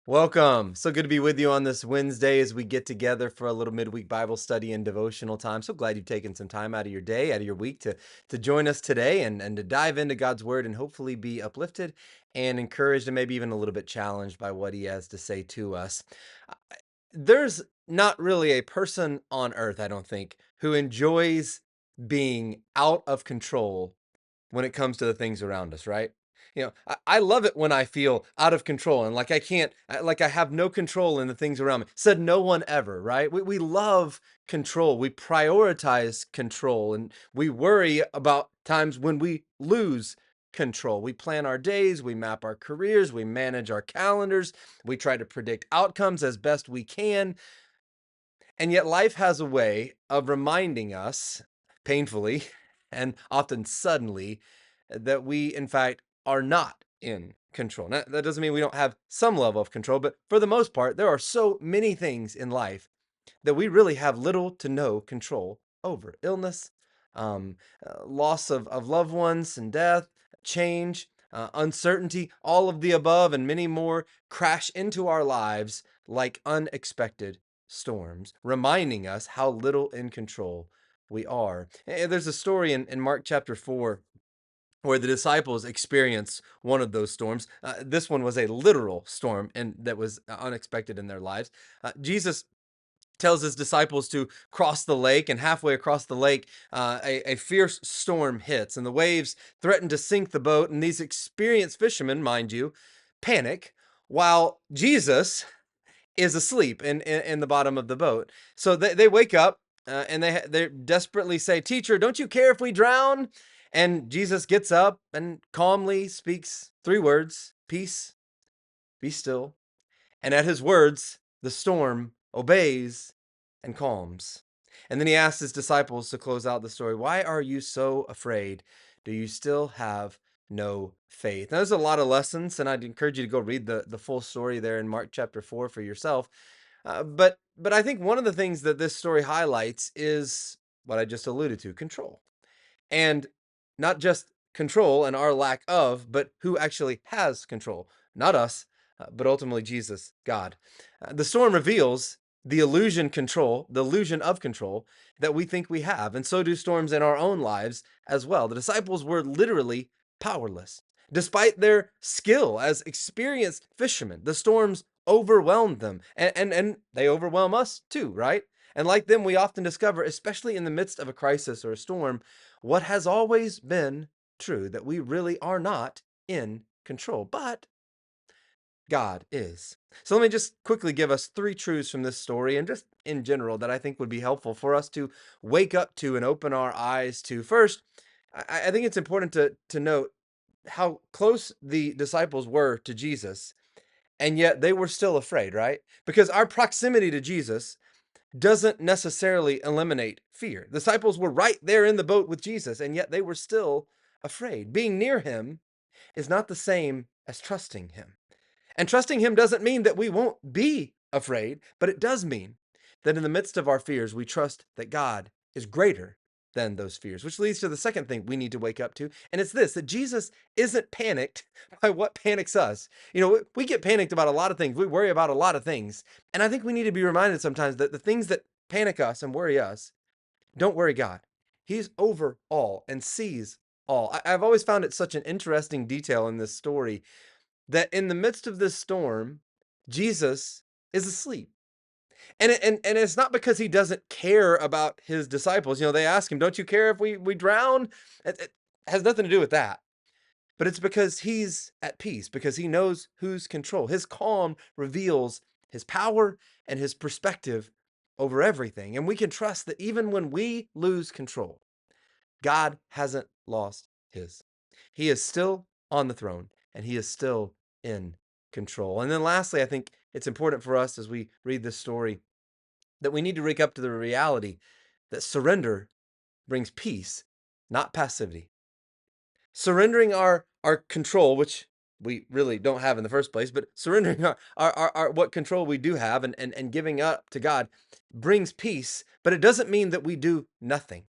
Welcome. So good to be with you on this Wednesday as we get together for a little midweek Bible study and devotional time. So glad you've taken some time out of your day, out of your week to join us today and to dive into God's word and hopefully be uplifted and encouraged and maybe even a little bit challenged by what he has to say to us. Uh, There's not really a person on earth, I don't think, who enjoys being out of control when it comes to the things around us, right? I love it when I feel out of control and like I can't, like I have no control in the things around me. Said no one ever, right? We love control. We prioritize control and we worry about times when we lose control. We plan our days, we map our careers, we manage our calendars, we try to predict outcomes as best we can. And yet, life has a way of reminding us, painfully and often suddenly, that we, in fact, are not in control. Now, that doesn't mean we don't have some level of control, but for the most part, there are so many things in life that we really have little to no control over. Illness, loss of loved ones and death, change, uncertainty, all of the above and many more crash into our lives like unexpected storms, reminding us how little in control we are. There's a story in Mark chapter 4 where the disciples experience one of those storms. This one was a literal storm and that was unexpected in their lives. Jesus tells his disciples to cross the lake, and halfway across the lake, a fierce storm hits, and the waves threaten to sink the boat. And these experienced fishermen, mind you, panic while Jesus is asleep in the bottom of the boat. So they wake up and they desperately say, "Teacher, don't you care if we drown?" And Jesus gets up and calmly speaks three words: "Peace, be still." And at his words, the storm obeys and calms. And then he asks his disciples to close out the story, "Why are you so afraid? Do you still have no faith?" Now, there's a lot of lessons, and I'd encourage you to go read the full story there in Mark chapter 4 for yourself. But I think one of the things that this story highlights is what I just alluded to: control. And not just control and our lack of, but who actually has control. Not us, but ultimately Jesus, God. The storm reveals the illusion of control that we think we have. And so do storms in our own lives as well. The disciples were literally powerless. Despite their skill as experienced fishermen, the storms overwhelmed them. And they overwhelm us too, right? And like them, we often discover, especially in the midst of a crisis or a storm, what has always been true, that we really are not in control, but God is. So let me just quickly give us three truths from this story and just in general that I think would be helpful for us to wake up to and open our eyes to. First, I think it's important to note how close the disciples were to Jesus, and yet they were still afraid, right? Because our proximity to Jesus doesn't necessarily eliminate fear. The disciples were right there in the boat with Jesus, and yet they were still afraid. Being near him is not the same as trusting him. And trusting him doesn't mean that we won't be afraid, but it does mean that in the midst of our fears, we trust that God is greater than those fears, which leads to the second thing we need to wake up to. And it's this: that Jesus isn't panicked by what panics us. We get panicked about a lot of things, we worry about a lot of things. And I think we need to be reminded sometimes that the things that panic us and worry us don't worry God. He's over all and sees all. I've always found it such an interesting detail in this story that in the midst of this storm, Jesus is asleep. And it's not because he doesn't care about his disciples. They ask him, "Don't you care if we drown?" It has nothing to do with that. But it's because he's at peace, because he knows who's control. His calm reveals his power and his perspective over everything. And we can trust that even when we lose control, God hasn't lost his. He is still on the throne and he is still in control. And then lastly, I think it's important for us as we read this story that we need to wake up to the reality that surrender brings peace, not passivity. Surrendering our control, which we really don't have in the first place, but surrendering our what control we do have and giving up to God brings peace, but it doesn't mean that we do nothing.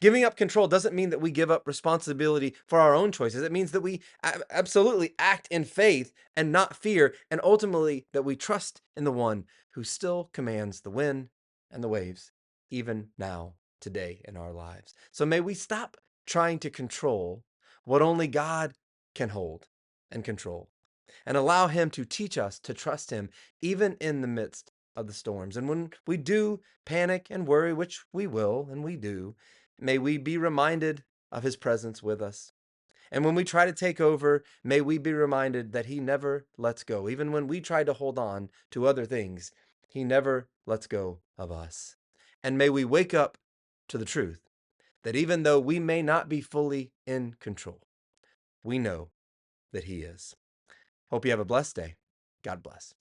Giving up control doesn't mean that we give up responsibility for our own choices. It means that we absolutely act in faith and not fear, and ultimately that we trust in the one who still commands the wind and the waves, even now, today in our lives. So may we stop trying to control what only God can hold and control, and allow Him to teach us to trust Him even in the midst of the storms. And when we do panic and worry, which we will and we do, may we be reminded of His presence with us. And when we try to take over, may we be reminded that He never lets go. Even when we try to hold on to other things, He never lets go of us. And may we wake up to the truth that even though we may not be fully in control, we know that He is. Hope you have a blessed day. God bless.